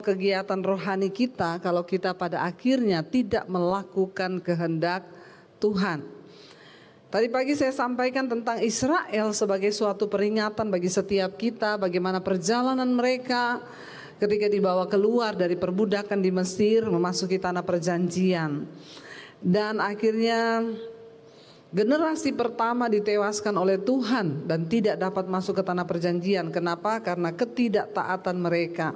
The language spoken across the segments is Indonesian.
kegiatan rohani kita kalau kita pada akhirnya tidak melakukan kehendak Tuhan. Tadi pagi saya sampaikan tentang Israel sebagai suatu peringatan bagi setiap kita, bagaimana perjalanan mereka ketika dibawa keluar dari perbudakan di Mesir memasuki tanah perjanjian. Dan akhirnya generasi pertama ditewaskan oleh Tuhan dan tidak dapat masuk ke tanah perjanjian. Kenapa? Karena ketidaktaatan mereka.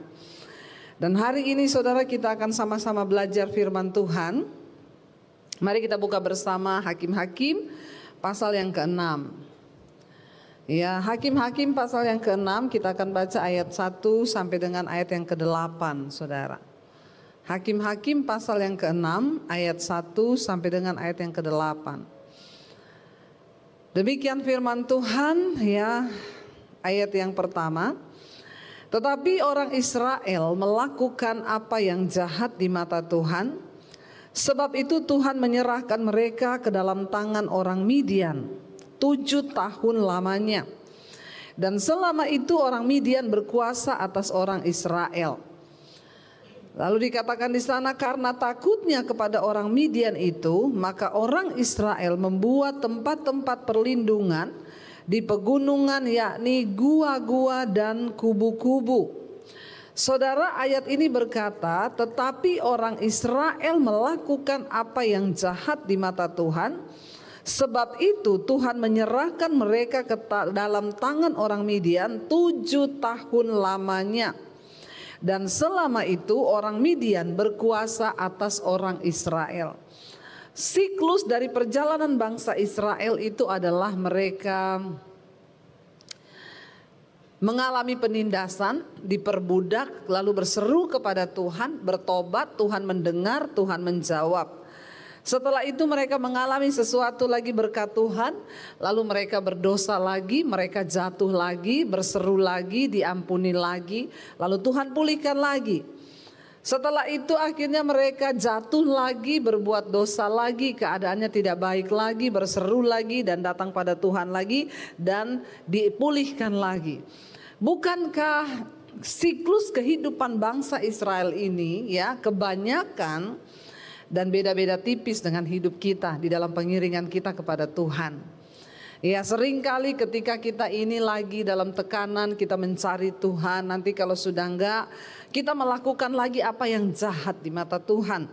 Dan hari ini saudara, kita akan sama-sama belajar firman Tuhan. Mari kita buka bersama Hakim-Hakim pasal yang ke-6. Ya, Hakim-Hakim pasal yang ke-6 kita akan baca ayat 1 sampai dengan ayat yang ke-8, saudara. Hakim-Hakim pasal yang ke-6 ayat 1 sampai dengan ayat yang ke-8. Demikian firman Tuhan, ya, ayat yang pertama. Tetapi orang Israel melakukan apa yang jahat di mata Tuhan. Sebab itu Tuhan menyerahkan mereka ke dalam tangan orang Midian 7 tahun lamanya. Dan selama itu orang Midian berkuasa atas orang Israel. Lalu dikatakan di sana, karena takutnya kepada orang Midian itu, maka orang Israel membuat tempat-tempat perlindungan di pegunungan, yakni gua-gua dan kubu-kubu. Saudara, ayat ini berkata, tetapi orang Israel melakukan apa yang jahat di mata Tuhan. Sebab itu Tuhan menyerahkan mereka ke dalam tangan orang Midian 7 tahun lamanya. Dan selama itu orang Midian berkuasa atas orang Israel. Siklus dari perjalanan bangsa Israel itu adalah mereka mengalami penindasan, diperbudak, lalu berseru kepada Tuhan, bertobat, Tuhan mendengar, Tuhan menjawab. Setelah itu mereka mengalami sesuatu lagi berkat Tuhan, lalu mereka berdosa lagi, mereka jatuh lagi, berseru lagi, diampuni lagi, lalu Tuhan pulihkan lagi. Setelah itu akhirnya mereka jatuh lagi, berbuat dosa lagi, keadaannya tidak baik lagi, berseru lagi dan datang pada Tuhan lagi dan dipulihkan lagi. Bukankah siklus kehidupan bangsa Israel ini, ya, kebanyakan dan beda-beda tipis dengan hidup kita di dalam pengiringan kita kepada Tuhan. Ya, seringkali ketika kita ini lagi dalam tekanan, kita mencari Tuhan, nanti kalau sudah enggak, kita melakukan lagi apa yang jahat di mata Tuhan.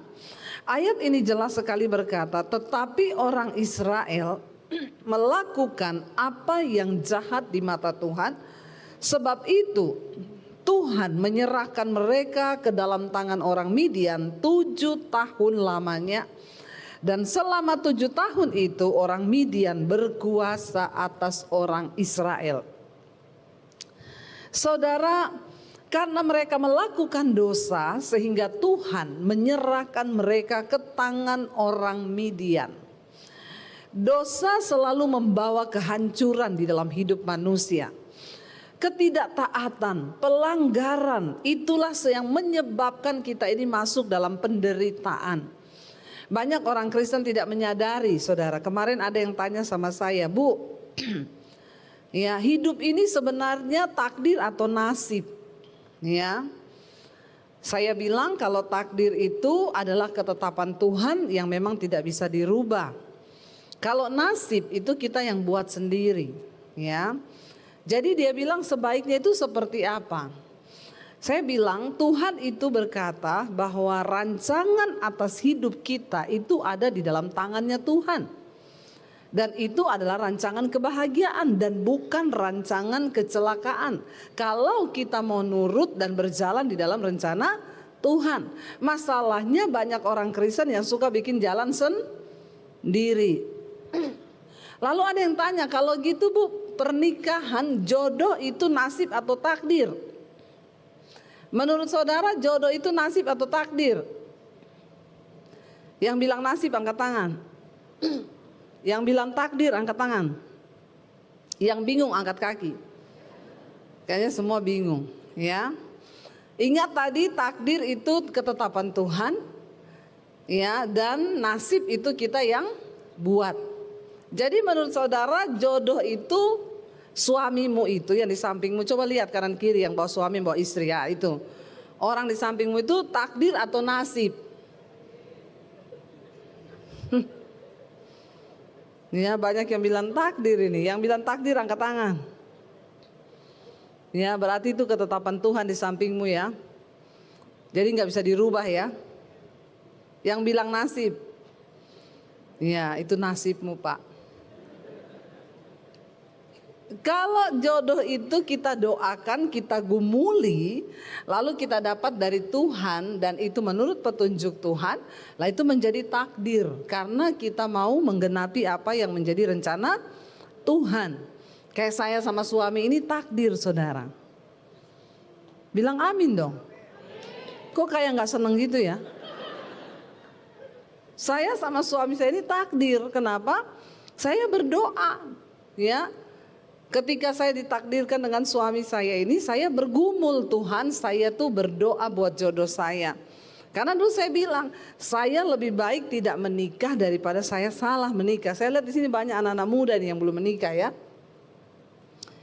Ayat ini jelas sekali berkata, tetapi orang Israel melakukan apa yang jahat di mata Tuhan. Sebab itu Tuhan menyerahkan mereka ke dalam tangan orang Midian 7 tahun lamanya. Dan selama 7 tahun itu orang Midian berkuasa atas orang Israel. Saudara, karena mereka melakukan dosa sehingga Tuhan menyerahkan mereka ke tangan orang Midian. Dosa selalu membawa kehancuran di dalam hidup manusia. Ketidaktaatan, pelanggaran, itulah yang menyebabkan kita ini masuk dalam penderitaan. Banyak orang Kristen tidak menyadari, saudara. Kemarin ada yang tanya sama saya, Bu, ya, hidup ini sebenarnya takdir atau nasib? Ya, saya bilang kalau takdir itu adalah ketetapan Tuhan yang memang tidak bisa dirubah. Kalau nasib itu kita yang buat sendiri, ya. Jadi dia bilang sebaiknya itu seperti apa? Saya bilang Tuhan itu berkata bahwa rancangan atas hidup kita itu ada di dalam tangannya Tuhan. Dan itu adalah rancangan kebahagiaan dan bukan rancangan kecelakaan. Kalau kita mau nurut dan berjalan di dalam rencana Tuhan. Masalahnya banyak orang Kristen yang suka bikin jalan sendiri. Lalu ada yang tanya, kalau gitu Bu, pernikahan jodoh itu nasib atau takdir? Menurut saudara jodoh itu nasib atau takdir? Yang bilang nasib angkat tangan. Yang bilang takdir angkat tangan. Yang bingung angkat kaki. Kayaknya semua bingung, ya. Ingat tadi takdir itu ketetapan Tuhan, ya, dan nasib itu kita yang buat. Jadi menurut saudara jodoh itu suamimu itu yang di sampingmu, coba lihat kanan kiri yang bawa suami bawa istri, ya itu. Orang di sampingmu itu takdir atau nasib? Ya, banyak yang bilang takdir ini. Yang bilang takdir angkat tangan. Ya, berarti itu ketetapan Tuhan di sampingmu ya. Jadi nggak bisa dirubah ya. Yang bilang nasib, ya itu nasibmu Pak. Kalau jodoh itu kita doakan, kita gumuli, lalu kita dapat dari Tuhan dan itu menurut petunjuk Tuhan, lah itu menjadi takdir karena kita mau menggenapi apa yang menjadi rencana Tuhan. Kayak saya sama suami ini takdir saudara. Bilang amin dong. Kok kayak gak seneng gitu ya? Saya sama suami saya ini takdir. Kenapa? Saya berdoa ya. Ketika saya ditakdirkan dengan suami saya ini, saya bergumul, Tuhan saya tuh berdoa buat jodoh saya. Karena dulu saya bilang, saya lebih baik tidak menikah daripada saya salah menikah. Saya lihat di sini banyak anak-anak muda nih yang belum menikah ya.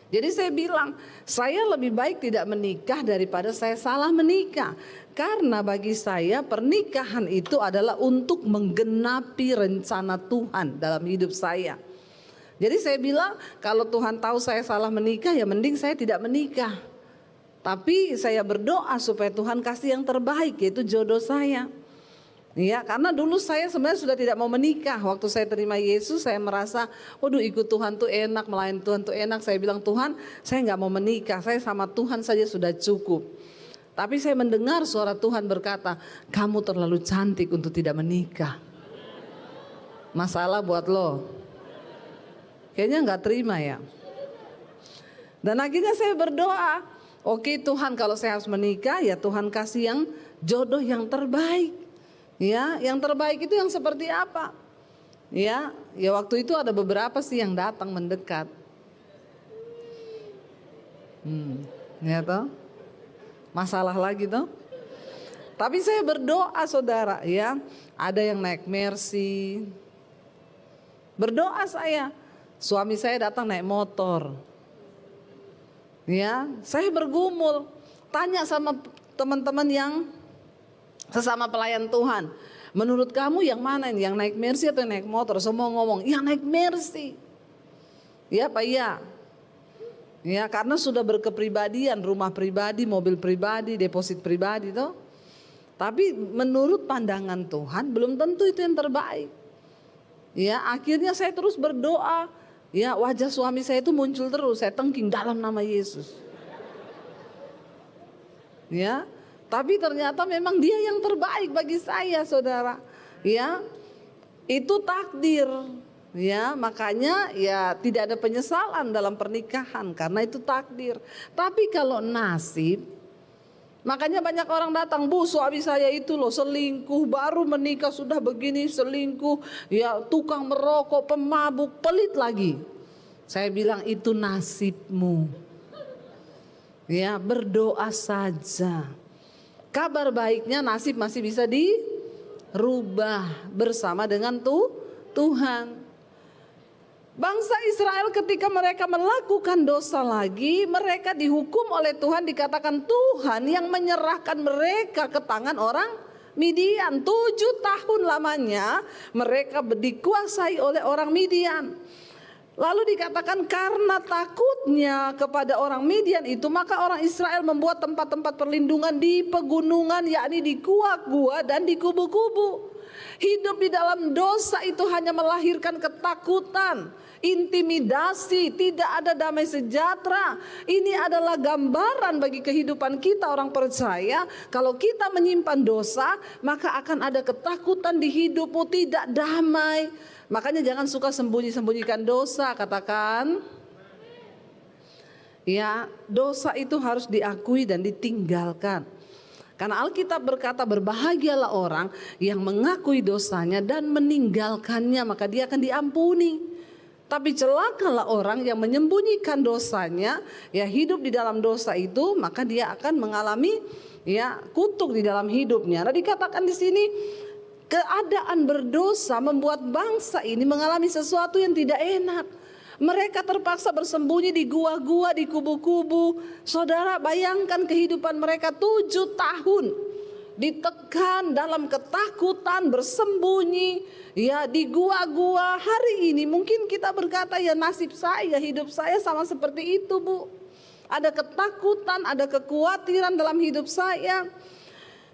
Jadi saya bilang, saya lebih baik tidak menikah daripada saya salah menikah. Karena bagi saya pernikahan itu adalah untuk menggenapi rencana Tuhan dalam hidup saya. Jadi saya bilang kalau Tuhan tahu saya salah menikah ya mending saya tidak menikah. Tapi saya berdoa supaya Tuhan kasih yang terbaik yaitu jodoh saya. Ya, karena dulu saya sebenarnya sudah tidak mau menikah. Waktu saya terima Yesus saya merasa waduh ikut Tuhan tuh enak, melayani Tuhan tuh enak. Saya bilang Tuhan saya nggak mau menikah, saya sama Tuhan saja sudah cukup. Tapi saya mendengar suara Tuhan berkata kamu terlalu cantik untuk tidak menikah. Masalah buat lo. Kayaknya nggak terima ya. Dan akhirnya saya berdoa, oke Tuhan kalau saya harus menikah ya Tuhan kasih yang jodoh yang terbaik. Ya, yang terbaik itu yang seperti apa? Ya waktu itu ada beberapa sih yang datang mendekat. Ya toh? Masalah lagi toh? Tapi saya berdoa saudara ya, ada yang naik Mercy. Berdoa saya. Suami saya datang naik motor. Ya, saya bergumul, tanya sama teman-teman yang sesama pelayan Tuhan. Menurut kamu yang mana ini? Yang naik Mercy atau yang naik motor? Semua ngomong, yang naik Mercy. Ya Pak ya. Ya, karena sudah berkepribadian, rumah pribadi, mobil pribadi, deposit pribadi toh. Tapi menurut pandangan Tuhan belum tentu itu yang terbaik. Ya, akhirnya saya terus berdoa. Ya, wajah suami saya itu muncul terus, saya tengking dalam nama Yesus. Ya, tapi ternyata memang dia yang terbaik bagi saya, saudara. Ya, itu takdir. Ya, makanya ya tidak ada penyesalan dalam pernikahan karena itu takdir. Tapi kalau nasib, makanya banyak orang datang, Bu suami saya itu loh selingkuh, baru menikah sudah begini selingkuh, ya tukang merokok, pemabuk, pelit lagi. Saya bilang itu nasibmu. Ya berdoa saja. Kabar baiknya nasib masih bisa dirubah bersama dengan Tuhan. Bangsa Israel ketika mereka melakukan dosa lagi, mereka dihukum oleh Tuhan, dikatakan Tuhan yang menyerahkan mereka ke tangan orang Midian. 7 tahun lamanya mereka dikuasai oleh orang Midian. Lalu dikatakan karena takutnya kepada orang Midian itu, maka orang Israel membuat tempat-tempat perlindungan di pegunungan, yakni di gua-gua dan di kubu-kubu. Hidup di dalam dosa itu hanya melahirkan ketakutan, intimidasi, tidak ada damai sejahtera. Ini adalah gambaran bagi kehidupan kita orang percaya. Kalau kita menyimpan dosa, maka akan ada ketakutan di hidupmu, tidak damai. Makanya jangan suka sembunyi-sembunyikan dosa, katakan. Ya, dosa itu harus diakui dan ditinggalkan. Karena Alkitab berkata berbahagialah orang yang mengakui dosanya dan meninggalkannya, maka dia akan diampuni. Tapi celakalah orang yang menyembunyikan dosanya, ya hidup di dalam dosa itu, maka dia akan mengalami ya kutuk di dalam hidupnya. Nah, dikatakan di sini keadaan berdosa membuat bangsa ini mengalami sesuatu yang tidak enak. Mereka terpaksa bersembunyi di gua-gua, di kubu-kubu. Saudara, bayangkan kehidupan mereka 7 tahun. Ditekan dalam ketakutan, bersembunyi ya di gua-gua. Hari ini mungkin kita berkata, ya nasib saya, hidup saya sama seperti itu, Bu. Ada ketakutan, ada kekhawatiran dalam hidup saya.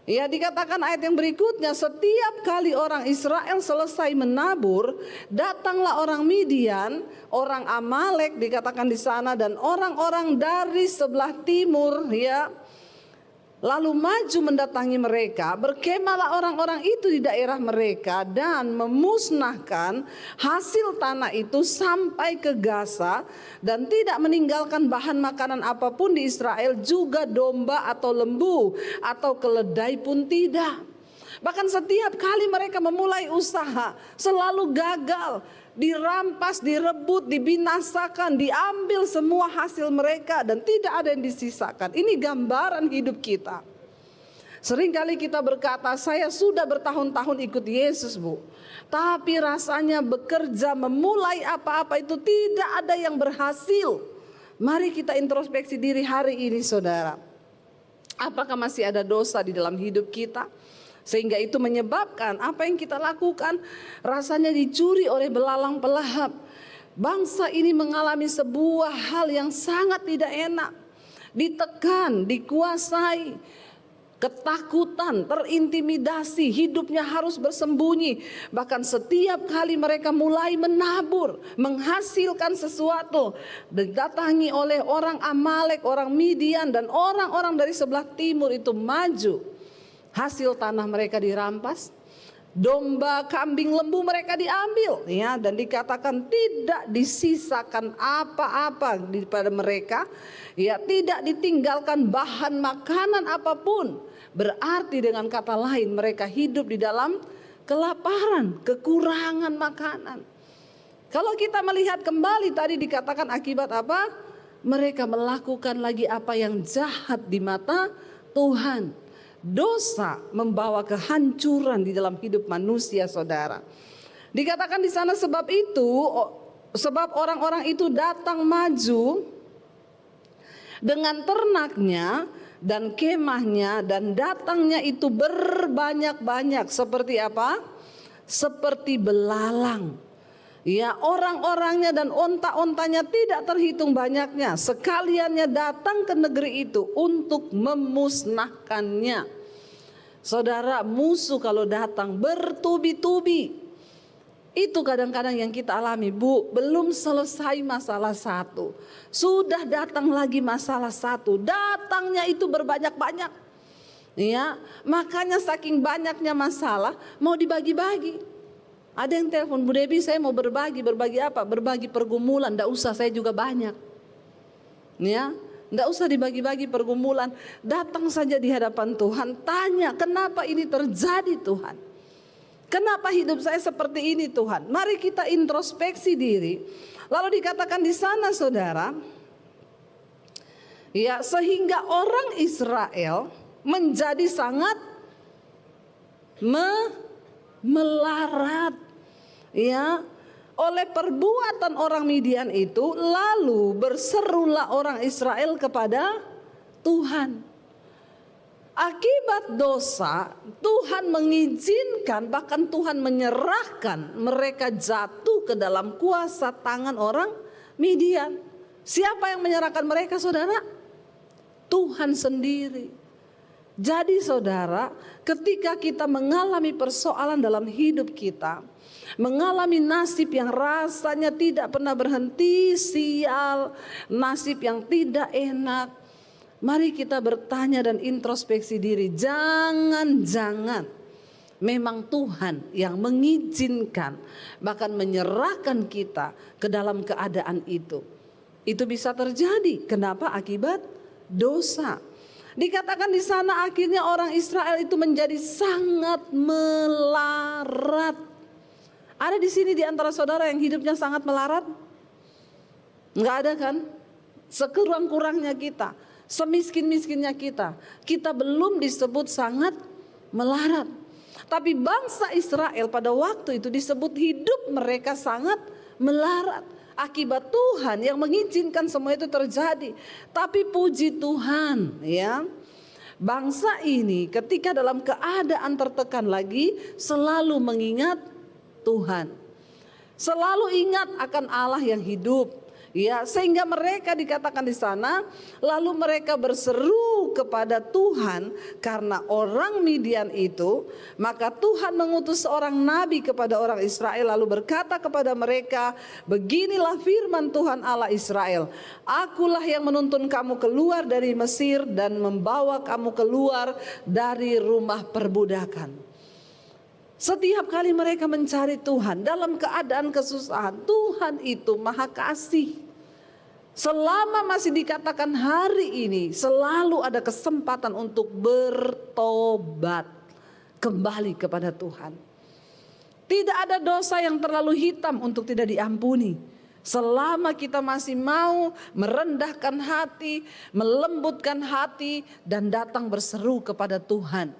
Ya, dikatakan ayat yang berikutnya, setiap kali orang Israel selesai menabur, datanglah orang Midian, orang Amalek dikatakan di sana, dan orang-orang dari sebelah timur, ya, lalu maju mendatangi mereka. Berkemahlah orang-orang itu di daerah mereka dan memusnahkan hasil tanah itu sampai ke Gaza, dan tidak meninggalkan bahan makanan apapun di Israel, juga domba atau lembu atau keledai pun tidak. Bahkan setiap kali mereka memulai usaha selalu gagal. Dirampas, direbut, dibinasakan, diambil semua hasil mereka dan tidak ada yang disisakan. Ini gambaran hidup kita. Seringkali kita berkata, saya sudah bertahun-tahun ikut Yesus, Bu. Tapi rasanya bekerja, memulai apa-apa itu tidak ada yang berhasil. Mari kita introspeksi diri hari ini, saudara. Apakah masih ada dosa di dalam hidup kita? Sehingga itu menyebabkan apa yang kita lakukan rasanya dicuri oleh belalang pelahap. Bangsa ini mengalami sebuah hal yang sangat tidak enak. Ditekan, dikuasai, ketakutan, terintimidasi, hidupnya harus bersembunyi. Bahkan setiap kali mereka mulai menabur, menghasilkan sesuatu, didatangi oleh orang Amalek, orang Midian, dan orang-orang dari sebelah timur itu maju. Hasil tanah mereka dirampas, domba, kambing, lembu mereka diambil, ya, dan dikatakan tidak disisakan apa-apa pada mereka, ya, tidak ditinggalkan bahan makanan apapun. Berarti dengan kata lain mereka hidup di dalam kelaparan, kekurangan makanan. Kalau kita melihat kembali tadi dikatakan akibat apa? Mereka melakukan lagi apa yang jahat di mata Tuhan. Dosa membawa kehancuran di dalam hidup manusia, saudara. Dikatakan di sana sebab orang-orang itu datang maju dengan ternaknya dan kemahnya, dan datangnya itu berbanyak-banyak. Seperti apa? Seperti belalang. Ya, orang-orangnya dan onta-ontanya tidak terhitung banyaknya. Sekaliannya datang ke negeri itu untuk memusnahkannya. Saudara, musuh kalau datang bertubi-tubi. Itu kadang-kadang yang kita alami, Bu. Belum selesai masalah satu, sudah datang lagi masalah satu. Datangnya itu berbanyak-banyak. Ya, makanya saking banyaknya masalah mau dibagi-bagi. Ada yang telepon, Bu Debbie, saya mau berbagi apa? Berbagi pergumulan. Tidak usah, saya juga banyak. Ya, tidak usah dibagi-bagi pergumulan. Datang saja di hadapan Tuhan, tanya, kenapa ini terjadi, Tuhan? Kenapa hidup saya seperti ini, Tuhan? Mari kita introspeksi diri. Lalu dikatakan di sana, saudara, ya, sehingga orang Israel menjadi sangat melarat, ya, oleh perbuatan orang Midian itu. Lalu berserulah orang Israel kepada Tuhan. Akibat dosa, Tuhan mengizinkan, bahkan Tuhan menyerahkan mereka jatuh ke dalam kuasa tangan orang Midian. Siapa yang menyerahkan mereka, saudara? Tuhan sendiri. Jadi saudara, ketika kita mengalami persoalan dalam hidup kita, mengalami nasib yang rasanya tidak pernah berhenti, sial, nasib yang tidak enak, mari kita bertanya dan introspeksi diri. Jangan-jangan memang Tuhan yang mengizinkan, bahkan menyerahkan kita ke dalam keadaan itu. Itu bisa terjadi. Kenapa? Akibat dosa. Dikatakan di sana akhirnya orang Israel itu menjadi sangat melarat. Ada di sini di antara saudara yang hidupnya sangat melarat? Enggak ada kan? Sekurang-kurangnya kita, semiskin-miskinnya kita, kita belum disebut sangat melarat. Tapi bangsa Israel pada waktu itu disebut hidup mereka sangat melarat. Akibat Tuhan yang mengizinkan semua itu terjadi. Tapi puji Tuhan, ya. Bangsa ini ketika dalam keadaan tertekan lagi selalu mengingat Tuhan. Selalu ingat akan Allah yang hidup. Ya, sehingga mereka dikatakan di sana, lalu mereka berseru kepada Tuhan karena orang Midian itu, maka Tuhan mengutus seorang nabi kepada orang Israel lalu berkata kepada mereka, beginilah firman Tuhan Allah Israel, akulah yang menuntun kamu keluar dari Mesir dan membawa kamu keluar dari rumah perbudakan. Setiap kali mereka mencari Tuhan dalam keadaan kesusahan, Tuhan itu maha kasih. Selama masih dikatakan hari ini selalu ada kesempatan untuk bertobat kembali kepada Tuhan. Tidak ada dosa yang terlalu hitam untuk tidak diampuni. Selama kita masih mau merendahkan hati, melembutkan hati dan datang berseru kepada Tuhan.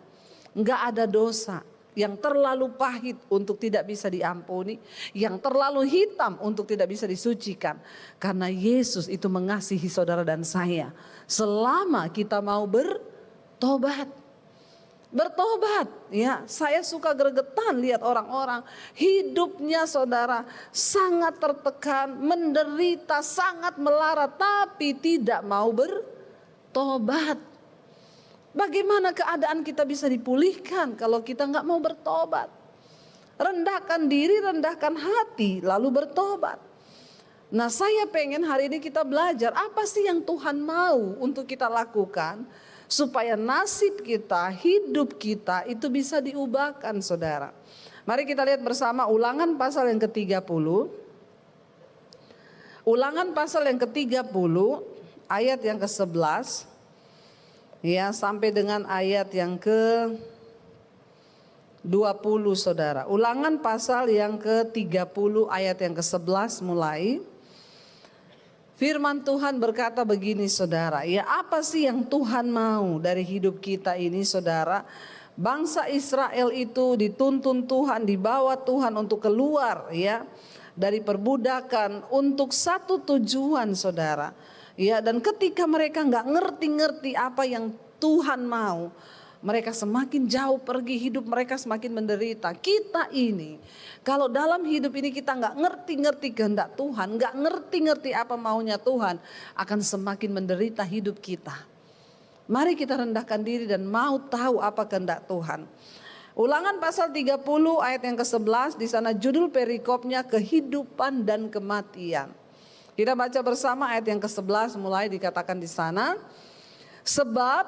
Enggak ada dosa yang terlalu pahit untuk tidak bisa diampuni, yang terlalu hitam untuk tidak bisa disucikan. Karena Yesus itu mengasihi saudara dan saya. Selama kita mau bertobat. Bertobat, ya. Saya suka gregetan lihat orang-orang hidupnya saudara sangat tertekan, menderita, sangat melarat, tapi tidak mau bertobat. Bagaimana keadaan kita bisa dipulihkan kalau kita nggak mau bertobat? Rendahkan diri, rendahkan hati, lalu bertobat. Nah, saya pengen hari ini kita belajar apa sih yang Tuhan mau untuk kita lakukan supaya nasib kita, hidup kita itu bisa diubahkan, saudara. Mari kita lihat bersama Ulangan pasal yang ke-30. Ulangan pasal yang ke-30 ayat yang ke-11. Ya, sampai dengan ayat yang ke-20, saudara. Ulangan pasal yang ke-30 ayat yang ke-11 mulai. Firman Tuhan berkata begini, saudara. Ya, apa sih yang Tuhan mau dari hidup kita ini, saudara? Bangsa Israel itu dituntun Tuhan, dibawa Tuhan untuk keluar, ya, dari perbudakan untuk satu tujuan, saudara. Ya, dan ketika mereka nggak ngerti-ngerti apa yang Tuhan mau, mereka semakin jauh pergi, hidup mereka semakin menderita. Kita ini, kalau dalam hidup ini kita nggak ngerti-ngerti kehendak Tuhan, nggak ngerti-ngerti apa maunya Tuhan, akan semakin menderita hidup kita. Mari kita rendahkan diri dan mau tahu apa kehendak Tuhan. Ulangan pasal 30 ayat yang ke-11, di sana judul perikopnya kehidupan dan kematian. Kita baca bersama ayat yang ke-11 mulai dikatakan di sana. Sebab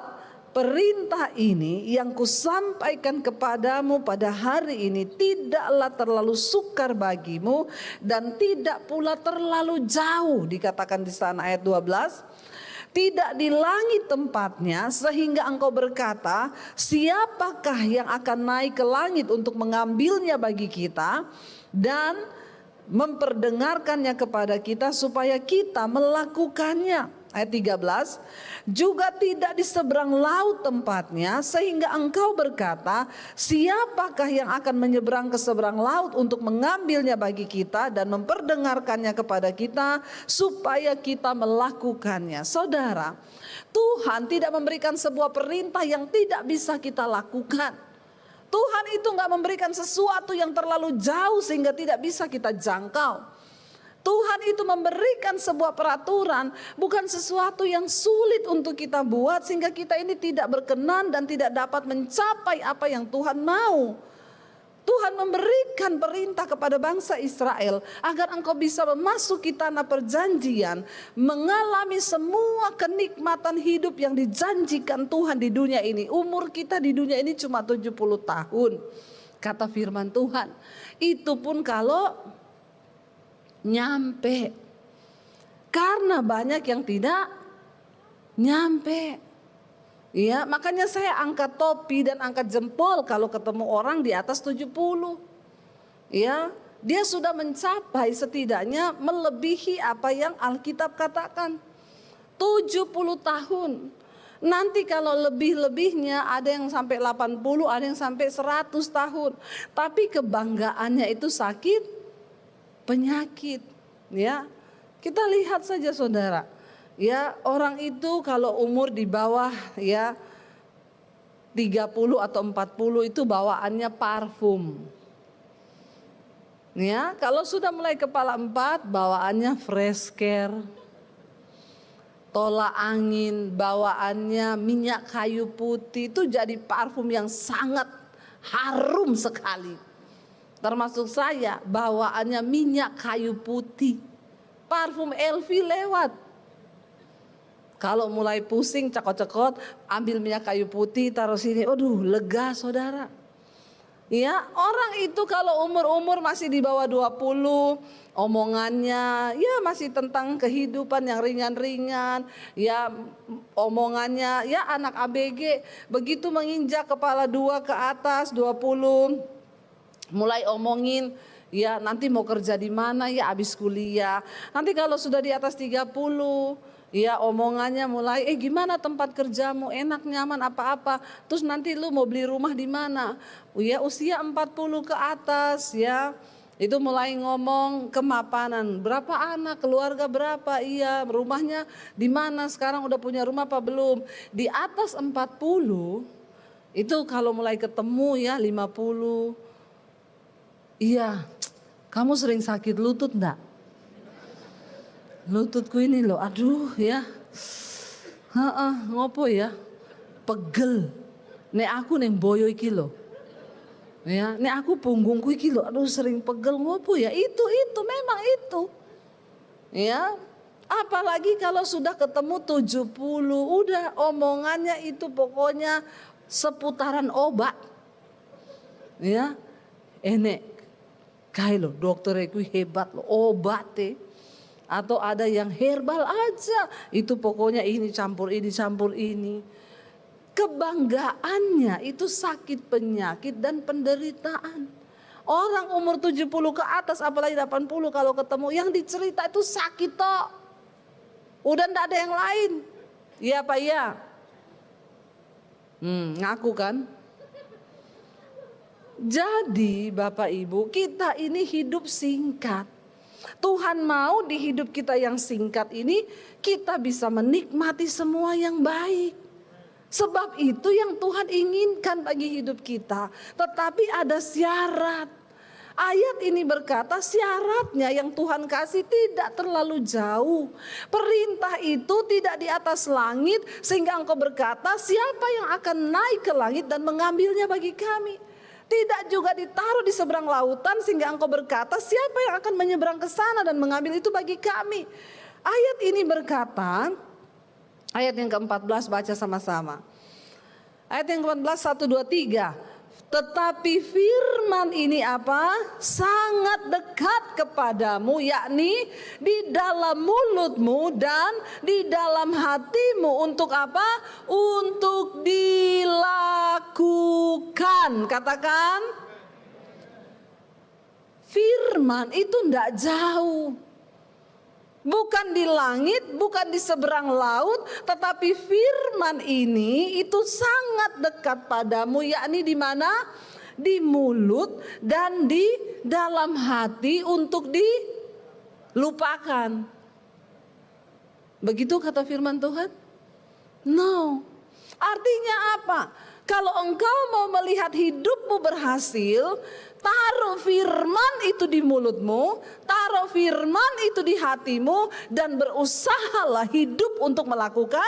perintah ini yang kusampaikan kepadamu pada hari ini tidaklah terlalu sukar bagimu dan tidak pula terlalu jauh, dikatakan di sana ayat 12. Tidak di langit tempatnya sehingga engkau berkata, siapakah yang akan naik ke langit untuk mengambilnya bagi kita dan memperdengarkannya kepada kita supaya kita melakukannya. Ayat 13, juga tidak di seberang laut tempatnya sehingga engkau berkata, siapakah yang akan menyeberang ke seberang laut untuk mengambilnya bagi kita dan memperdengarkannya kepada kita supaya kita melakukannya. Saudara, Tuhan tidak memberikan sebuah perintah yang tidak bisa kita lakukan. Tuhan itu gak memberikan sesuatu yang terlalu jauh sehingga tidak bisa kita jangkau. Tuhan itu memberikan sebuah peraturan, bukan sesuatu yang sulit untuk kita buat sehingga kita ini tidak berkenan dan tidak dapat mencapai apa yang Tuhan mau. Tuhan memberikan perintah kepada bangsa Israel agar engkau bisa memasuki tanah perjanjian, mengalami semua kenikmatan hidup yang dijanjikan Tuhan di dunia ini. Umur kita di dunia ini cuma 70 tahun, kata firman Tuhan. Itu pun kalau nyampe, karena banyak yang tidak nyampe. Ya, makanya saya angkat topi dan angkat jempol kalau ketemu orang di atas 70. Ya, dia sudah mencapai setidaknya melebihi apa yang Alkitab katakan. 70 tahun. Nanti kalau lebih-lebihnya ada yang sampai 80, ada yang sampai 100 tahun. Tapi kebanggaannya itu sakit, penyakit, ya. Kita lihat saja saudara, ya orang itu kalau umur di bawah ya 30 atau 40 itu bawaannya parfum. Ya, kalau sudah mulai kepala 4 bawaannya fresh care. Tolak angin bawaannya minyak kayu putih, itu jadi parfum yang sangat harum sekali. Termasuk saya bawaannya minyak kayu putih. Parfum Elvi lewat. Kalau mulai pusing cekot-cekot ambil minyak kayu putih taruh sini. Aduh lega saudara. Ya, orang itu kalau umur-umur masih di bawah 20, omongannya ya masih tentang kehidupan yang ringan-ringan, ya omongannya ya anak ABG, begitu menginjak kepala 2 ke atas 20, mulai omongin ya nanti mau kerja di mana ya abis kuliah. Nanti kalau sudah di atas 30, ya omongannya mulai gimana tempat kerjamu, enak nyaman apa-apa. Terus nanti lu mau beli rumah di mana? Ya usia 40 ke atas ya. Itu mulai ngomong kemapanan, berapa anak, keluarga berapa, iya rumahnya di mana, sekarang udah punya rumah apa belum. Di atas 40 itu kalau mulai ketemu ya 50. Iya, kamu sering sakit lutut enggak? Lututku ini loh, aduh ya. Ngopo ya? Pegel. Nek aku neng boyo iki loh. Ya, nek aku punggungku iki loh, aduh sering pegel, ngopo ya? Itu memang itu. Ya. Apalagi kalau sudah ketemu 70, udah omongannya itu pokoknya seputaran obat. Ya. Nek kae loh, dokter iku hebat loh, obat atau ada yang herbal aja, itu pokoknya ini campur ini. Kebanggaannya itu sakit penyakit dan penderitaan. Orang umur 70 ke atas apalagi 80 kalau ketemu yang dicerita itu sakit toh. Udah ndak ada yang lain. Iya Pak ya? Ngaku kan? Jadi Bapak Ibu, kita ini hidup singkat. Tuhan mau di hidup kita yang singkat ini kita bisa menikmati semua yang baik. Sebab itu yang Tuhan inginkan bagi hidup kita. Tetapi ada syarat. Ayat ini berkata syaratnya yang Tuhan kasih tidak terlalu jauh. Perintah itu tidak di atas langit sehingga engkau berkata siapa yang akan naik ke langit dan mengambilnya bagi kami. Tidak juga ditaruh di seberang lautan sehingga engkau berkata siapa yang akan menyeberang ke sana dan mengambil itu bagi kami. Ayat ini berkata, ayat yang ke-14 baca sama-sama. Ayat yang ke-14 1, 2, 3. Tetapi firman ini apa? Sangat dekat kepadamu, yakni di dalam mulutmu dan di dalam hatimu. Untuk apa? Untuk dilakukan. Katakan. Firman itu tidak jauh. Bukan di langit, bukan di seberang laut, tetapi firman ini itu sangat dekat padamu, yakni di mana? Di mulut dan di dalam hati untuk dilupakan. Begitu kata firman Tuhan? No. Artinya apa? Kalau engkau mau melihat hidupmu berhasil, taruh firman itu di mulutmu, taruh firman itu di hatimu, dan berusahalah hidup untuk melakukan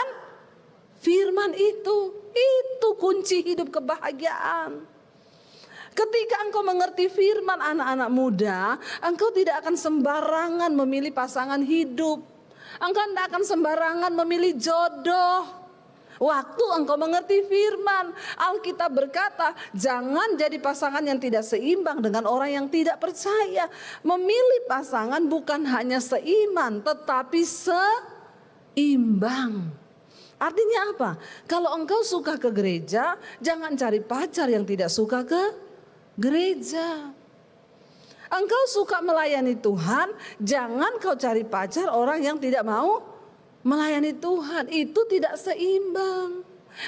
firman itu. Itu kunci hidup kebahagiaan. Ketika engkau mengerti firman anak-anak muda, engkau tidak akan sembarangan memilih pasangan hidup. Engkau tidak akan sembarangan memilih jodoh. Waktu engkau mengerti firman, Alkitab berkata, jangan jadi pasangan yang tidak seimbang dengan orang yang tidak percaya. Memilih pasangan bukan hanya seiman, tetapi seimbang. Artinya apa? Kalau engkau suka ke gereja, jangan cari pacar yang tidak suka ke gereja. Engkau suka melayani Tuhan, jangan kau cari pacar orang yang tidak mau melayani Tuhan. Itu tidak seimbang.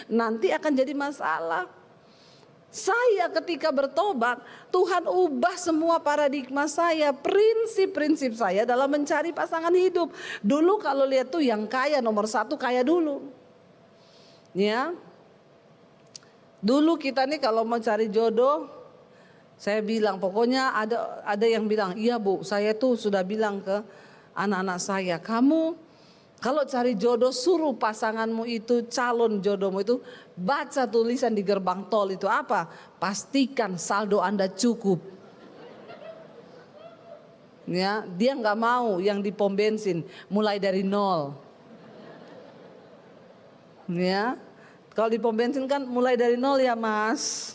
Nanti akan jadi masalah. Saya saya ketika bertobat, Tuhan ubah semua paradigma saya, prinsip-prinsip saya dalam mencari pasangan hidup. Dulu kalau lihat tuh yang kaya nomor satu kaya dulu. Ya. Dulu kita nih kalau mau cari jodoh, saya bilang pokoknya ada yang bilang, "Iya Bu, saya tuh sudah bilang ke anak-anak saya, kamu kalau cari jodoh suruh pasanganmu itu, calon jodohmu itu baca tulisan di gerbang tol itu apa? Pastikan saldo Anda cukup." Ya, dia nggak mau yang di pom bensin mulai dari nol. Ya, kalau di pom bensin kan mulai dari nol ya Mas.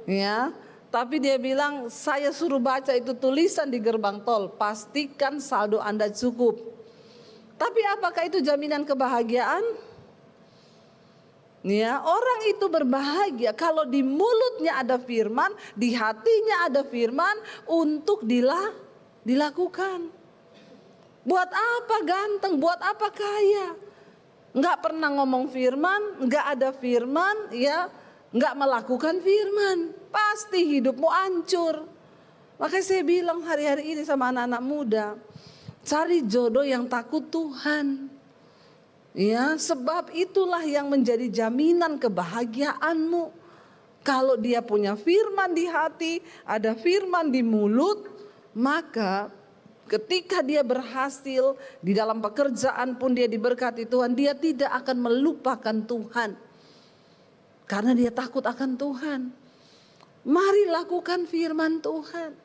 Ya, tapi dia bilang saya suruh baca itu tulisan di gerbang tol, pastikan saldo Anda cukup. Tapi apakah itu jaminan kebahagiaan? Ya, orang itu berbahagia kalau di mulutnya ada firman, di hatinya ada firman untuk dilakukan. Buat apa ganteng, buat apa kaya? Enggak pernah ngomong firman, enggak ada firman, ya, enggak melakukan firman, pasti hidupmu hancur. Makanya saya bilang hari-hari ini sama anak-anak muda, cari jodoh yang takut Tuhan. Ya, sebab itulah yang menjadi jaminan kebahagiaanmu. Kalau dia punya firman di hati, ada firman di mulut, maka ketika dia berhasil di dalam pekerjaan pun dia diberkati Tuhan, dia tidak akan melupakan Tuhan. Karena dia takut akan Tuhan. Mari lakukan firman Tuhan.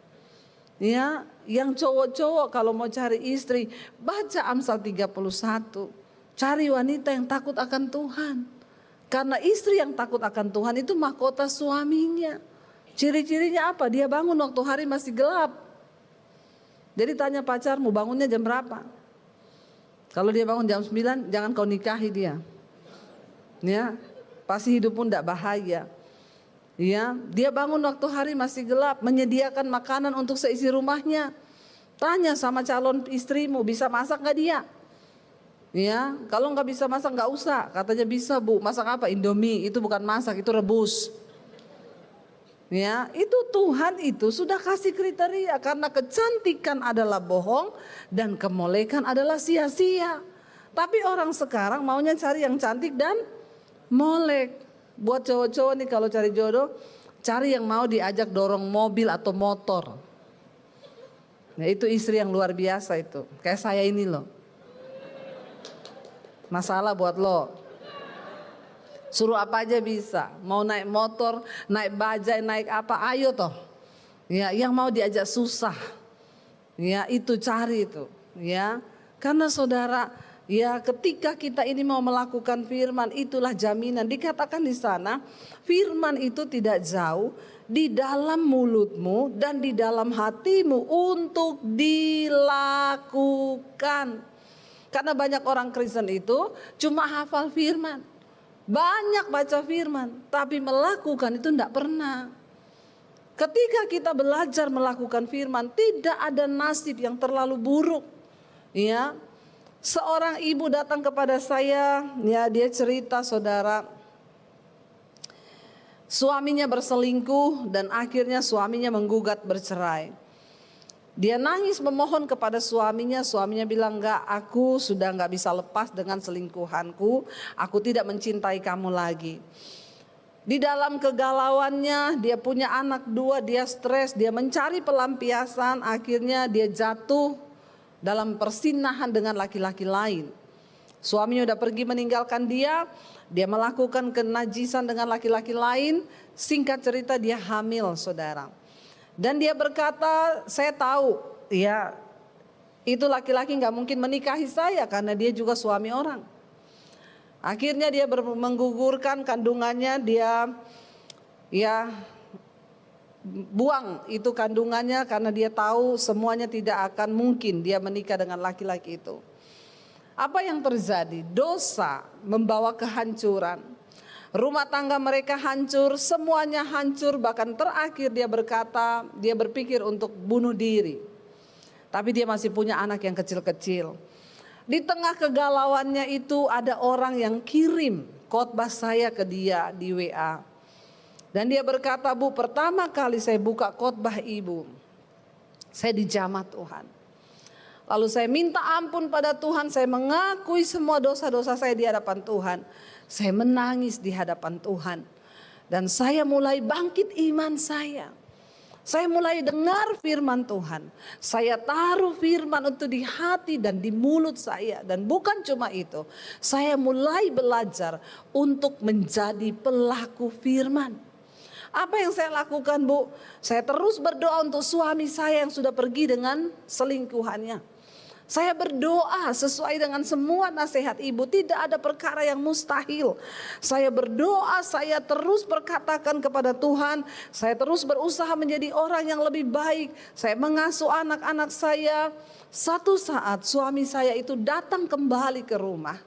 Ya, yang cowok-cowok kalau mau cari istri, baca Amsal 31. Cari wanita yang takut akan Tuhan. Karena istri yang takut akan Tuhan itu mahkota suaminya. Ciri-cirinya apa? Dia bangun waktu hari masih gelap. Jadi tanya pacarmu bangunnya jam berapa? Kalau dia bangun jam 9, jangan kau nikahi dia. Ya, pasti hidup pun tidak bahaya. Ya, dia bangun waktu hari masih gelap, menyediakan makanan untuk seisi rumahnya. Tanya sama calon istrimu, bisa masak nggak dia? Ya, kalau nggak bisa masak nggak usah. Katanya bisa Bu, masak apa? Indomie, itu bukan masak, itu rebus. Ya, itu Tuhan itu sudah kasih kriteria karena kecantikan adalah bohong dan kemolekan adalah sia-sia. Tapi orang sekarang maunya cari yang cantik dan molek. Buat cowok-cowok nih kalau cari jodoh, cari yang mau diajak dorong mobil atau motor. Nah, itu istri yang luar biasa itu. Kayak saya ini loh. Masalah buat lo. Suruh apa aja bisa. Mau naik motor, naik bajai, naik apa, ayo toh. Ya, yang mau diajak susah. Ya, itu cari itu. Ya, karena saudara, ya, ketika kita ini mau melakukan firman, itulah jaminan. Dikatakan di sana, firman itu tidak jauh di dalam mulutmu dan di dalam hatimu untuk dilakukan. Karena banyak orang Kristen itu cuma hafal firman. Banyak baca firman, tapi melakukan itu tidak pernah. Ketika kita belajar melakukan firman, tidak ada nasib yang terlalu buruk. Ya, seorang ibu datang kepada saya, ya, dia cerita saudara, suaminya berselingkuh dan akhirnya suaminya menggugat bercerai. Dia nangis memohon kepada suaminya bilang, enggak, aku sudah enggak bisa lepas dengan selingkuhanku, aku tidak mencintai kamu lagi. Di dalam kegalauannya dia punya anak 2, dia stres, dia mencari pelampiasan, akhirnya dia jatuh dalam persinahan dengan laki-laki lain. Suaminya udah pergi meninggalkan dia melakukan kenajisan dengan laki-laki lain, singkat cerita dia hamil saudara. Dan dia berkata, saya tahu ya itu laki-laki gak mungkin menikahi saya karena dia juga suami orang. Akhirnya dia menggugurkan kandungannya, dia ya buang itu kandungannya karena dia tahu semuanya tidak akan mungkin dia menikah dengan laki-laki itu. Apa yang terjadi? Dosa membawa kehancuran. Rumah tangga mereka hancur, semuanya hancur, bahkan terakhir dia berkata, dia berpikir untuk bunuh diri. Tapi dia masih punya anak yang kecil-kecil. Di tengah kegalauannya itu ada orang yang kirim khotbah saya ke dia di WA. Dan dia berkata, Bu, pertama kali saya buka khotbah ibu, saya dijamah Tuhan. Lalu saya minta ampun pada Tuhan, saya mengakui semua dosa-dosa saya di hadapan Tuhan. Saya menangis di hadapan Tuhan. Dan saya mulai bangkit iman saya. Saya mulai dengar firman Tuhan. Saya taruh firman itu di hati dan di mulut saya. Dan bukan cuma itu, saya mulai belajar untuk menjadi pelaku firman. Apa yang saya lakukan, Bu? Saya terus berdoa untuk suami saya yang sudah pergi dengan selingkuhannya. Saya berdoa sesuai dengan semua nasihat ibu, tidak ada perkara yang mustahil. Saya berdoa, saya terus berkatakan kepada Tuhan, saya terus berusaha menjadi orang yang lebih baik. Saya mengasuh anak-anak saya. Satu saat suami saya itu datang kembali ke rumah.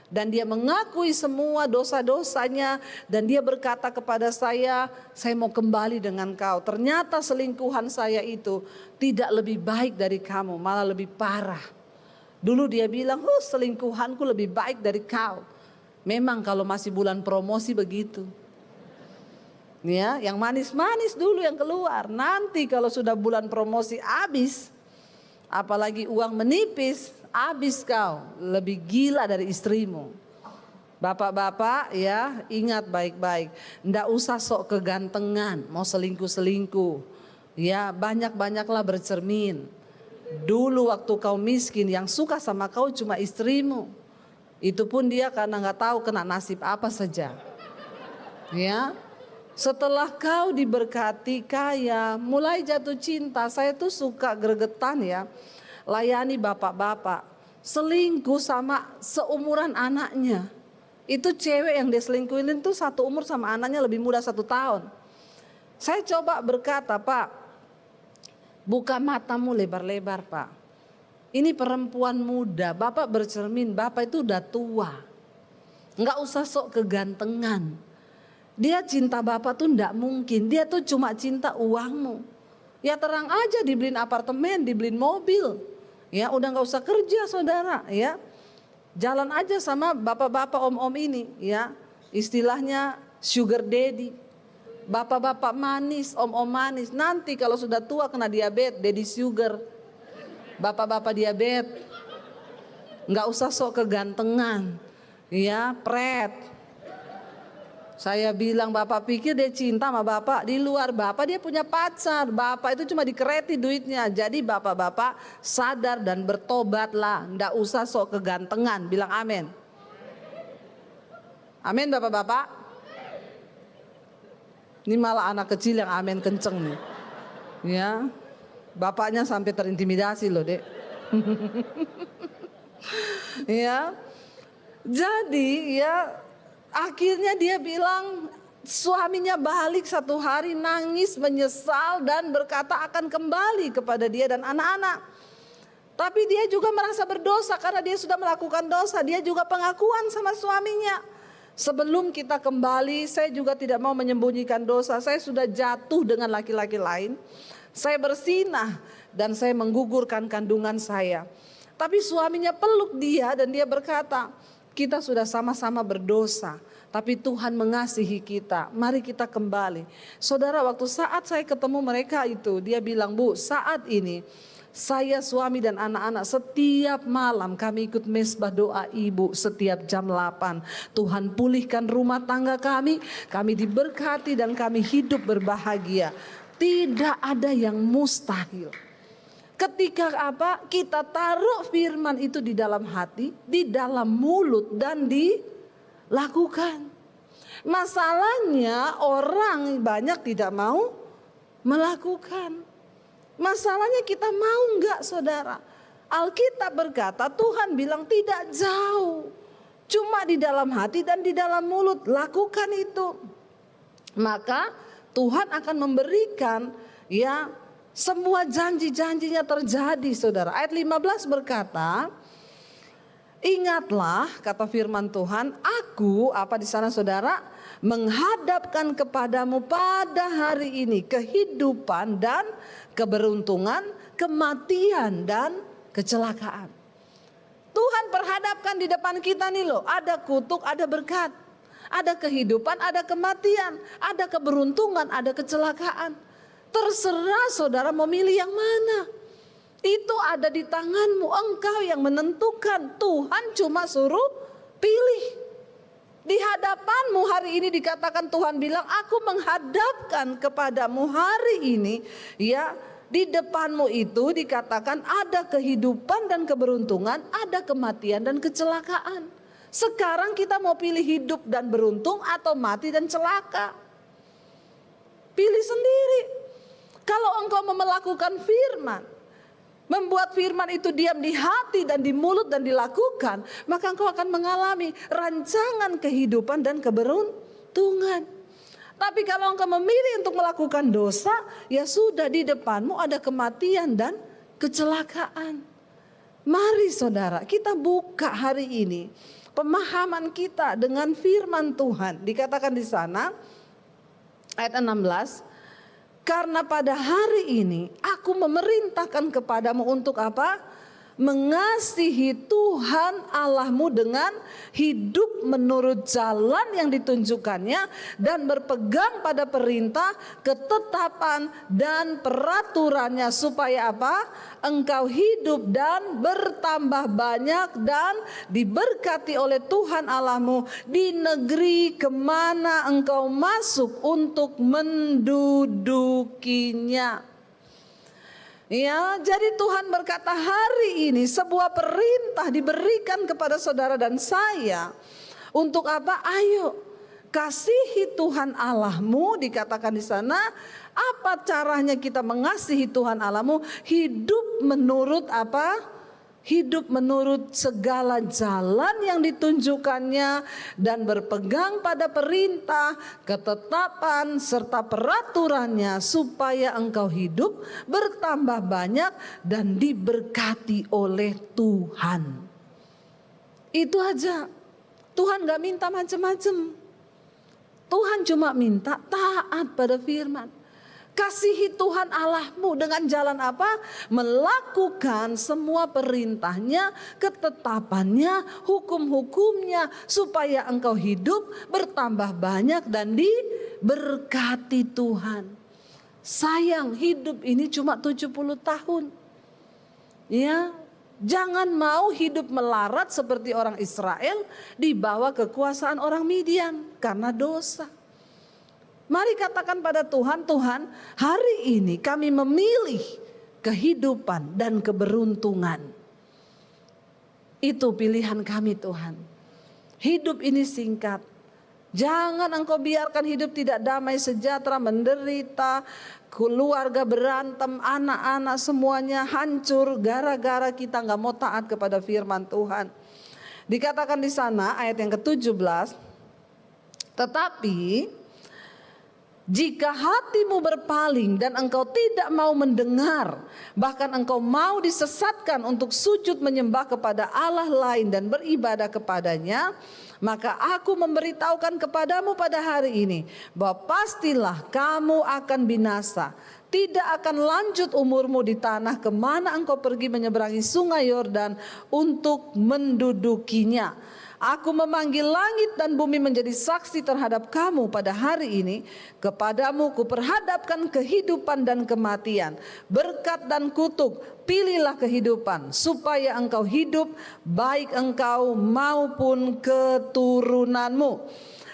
Dan dia mengakui semua dosa-dosanya. Dan dia berkata kepada saya mau kembali dengan kau. Ternyata selingkuhan saya itu tidak lebih baik dari kamu, malah lebih parah. Dulu dia bilang, selingkuhanku lebih baik dari kau. Memang kalau masih bulan promosi begitu. Ya, yang manis-manis dulu yang keluar. Nanti kalau sudah bulan promosi habis, apalagi uang menipis, habis kau, lebih gila dari istrimu. Bapak-bapak ya, ingat baik-baik, ndak usah sok kegantengan, mau selingkuh-selingkuh. Ya, banyak-banyaklah bercermin. Dulu waktu kau miskin, yang suka sama kau cuma istrimu. Itu pun dia karena nggak tahu kena nasib apa saja. Ya, setelah kau diberkati kaya, mulai jatuh cinta. Saya tuh suka gregetan ya, layani bapak-bapak selingkuh sama seumuran anaknya. Itu cewek yang dia selingkuhin tuh satu umur sama anaknya, lebih muda 1 tahun. Saya coba berkata, Pak, buka matamu lebar-lebar, Pak. Ini perempuan muda, Bapak bercermin, Bapak itu udah tua. Nggak usah sok kegantengan. Dia cinta Bapak tuh ndak mungkin, dia tuh cuma cinta uangmu. Ya terang aja dibeliin apartemen, dibeliin mobil. Ya udah nggak usah kerja saudara ya. Jalan aja sama bapak-bapak om-om ini ya. Istilahnya sugar daddy. Bapak-bapak manis, om-om manis. Nanti kalau sudah tua kena diabetes, daddy sugar. Bapak-bapak diabetes. Nggak usah sok kegantengan. Ya, pret. Saya bilang, Bapak pikir dia cinta sama Bapak? Di luar Bapak dia punya pacar. Bapak itu cuma dikereti duitnya. Jadi bapak-bapak sadar dan bertobatlah. Nggak usah sok kegantengan. Bilang amin. Amin bapak-bapak. Ini malah anak kecil yang amin kenceng nih. Ya, bapaknya sampai terintimidasi loh dek. Ya, jadi ya. Akhirnya dia bilang, suaminya balik satu hari nangis menyesal dan berkata akan kembali kepada dia dan anak-anak. Tapi dia juga merasa berdosa karena dia sudah melakukan dosa. Dia juga pengakuan sama suaminya. Sebelum kita kembali, saya juga tidak mau menyembunyikan dosa. Saya sudah jatuh dengan laki-laki lain. Saya bersinah dan saya menggugurkan kandungan saya. Tapi suaminya peluk dia dan dia berkata, kita sudah sama-sama berdosa, tapi Tuhan mengasihi kita. Mari kita kembali. Saudara, waktu saat saya ketemu mereka itu, dia bilang, Bu, saat ini saya, suami dan anak-anak setiap malam kami ikut mesbah doa ibu setiap jam 8. Tuhan pulihkan rumah tangga kami diberkati dan kami hidup berbahagia. Tidak ada yang mustahil. Ketika kita taruh firman itu di dalam hati, di dalam mulut dan dilakukan. Masalahnya orang banyak tidak mau melakukan. Masalahnya kita mau enggak saudara? Alkitab berkata Tuhan bilang tidak jauh. Cuma di dalam hati dan di dalam mulut, lakukan itu. Maka Tuhan akan memberikan ya semua janji-janjinya terjadi saudara. Ayat 15 berkata, ingatlah kata firman Tuhan, aku di sana saudara, menghadapkan kepadamu pada hari ini kehidupan dan keberuntungan, kematian dan kecelakaan. Tuhan perhadapkan di depan kita nih loh, ada kutuk, ada berkat. Ada kehidupan, ada kematian, ada keberuntungan, ada kecelakaan. Terserah saudara memilih yang mana. Itu ada di tanganmu, engkau yang menentukan. Tuhan cuma suruh pilih. Di hadapanmu hari ini dikatakan Tuhan bilang, aku menghadapkan kepadamu hari ini, ya, di depanmu itu dikatakan ada kehidupan dan keberuntungan, ada kematian dan kecelakaan. Sekarang kita mau pilih hidup dan beruntung atau mati dan celaka. Pilih sendiri. Kalau engkau mau melakukan firman, membuat firman itu diam di hati dan di mulut dan dilakukan, maka engkau akan mengalami rancangan kehidupan dan keberuntungan. Tapi kalau engkau memilih untuk melakukan dosa, ya sudah, di depanmu ada kematian dan kecelakaan. Mari saudara, kita buka hari ini pemahaman kita dengan firman Tuhan. Dikatakan di sana ayat 16, karena pada hari ini aku memerintahkan kepadamu untuk apa? Mengasihi Tuhan Allahmu dengan hidup menurut jalan yang ditunjukkannya dan berpegang pada perintah, ketetapan dan peraturannya, supaya apa? Engkau hidup dan bertambah banyak dan diberkati oleh Tuhan Allahmu di negeri kemana engkau masuk untuk mendudukinya. Ya, jadi Tuhan berkata hari ini sebuah perintah diberikan kepada saudara dan saya. Untuk apa? Ayo, kasihi Tuhan Allahmu, dikatakan di sana. Apa caranya kita mengasihi Tuhan Allahmu? Hidup menurut apa? Hidup menurut segala jalan yang ditunjukkannya dan berpegang pada perintah, ketetapan serta peraturannya, supaya engkau hidup bertambah banyak dan diberkati oleh Tuhan. Itu aja. Tuhan gak minta macam-macam. Tuhan cuma minta taat pada firman. Kasihi Tuhan Allahmu dengan jalan apa? Melakukan semua perintahnya, ketetapannya, hukum-hukumnya, supaya engkau hidup bertambah banyak dan diberkati Tuhan. Sayang, hidup ini cuma 70 tahun. Ya, jangan mau hidup melarat seperti orang Israel di bawah kekuasaan orang Midian karena dosa. Mari katakan pada Tuhan, Tuhan, hari ini kami memilih kehidupan dan keberuntungan. Itu pilihan kami Tuhan. Hidup ini singkat. Jangan engkau biarkan hidup tidak damai sejahtera, menderita, keluarga berantem, anak-anak semuanya hancur gara-gara kita nggak mau taat kepada firman Tuhan. Dikatakan di sana ayat yang ke-17, tetapi jika hatimu berpaling dan engkau tidak mau mendengar, bahkan engkau mau disesatkan untuk sujud menyembah kepada Allah lain dan beribadah kepadanya, maka aku memberitahukan kepadamu pada hari ini bahwa pastilah kamu akan binasa. Tidak akan lanjut umurmu di tanah kemana engkau pergi menyeberangi sungai Yordan untuk mendudukinya. Aku memanggil langit dan bumi menjadi saksi terhadap kamu pada hari ini. Kepadamu kuperhadapkan kehidupan dan kematian, berkat dan kutuk. Pilihlah kehidupan supaya engkau hidup, baik engkau maupun keturunanmu.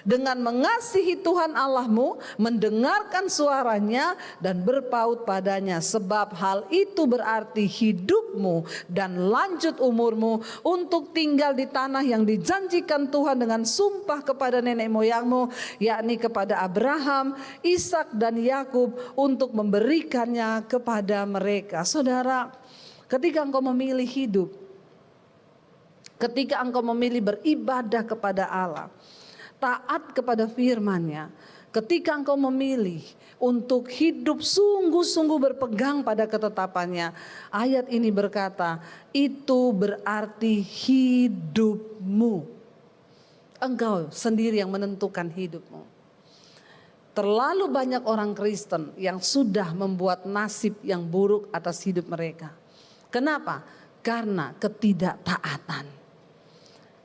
Dengan mengasihi Tuhan Allahmu, mendengarkan suaranya dan berpaut padanya. Sebab hal itu berarti hidupmu dan lanjut umurmu untuk tinggal di tanah yang dijanjikan Tuhan dengan sumpah kepada nenek moyangmu, yakni kepada Abraham, Ishak dan Yakub, untuk memberikannya kepada mereka. Saudara, ketika engkau memilih hidup, ketika engkau memilih beribadah kepada Allah, taat kepada firman-Nya, ketika engkau memilih untuk hidup sungguh-sungguh berpegang pada ketetapannya, ayat ini berkata, itu berarti hidupmu. Engkau sendiri yang menentukan hidupmu. Terlalu banyak orang Kristen yang sudah membuat nasib yang buruk atas hidup mereka. Kenapa? Karena ketidaktaatan.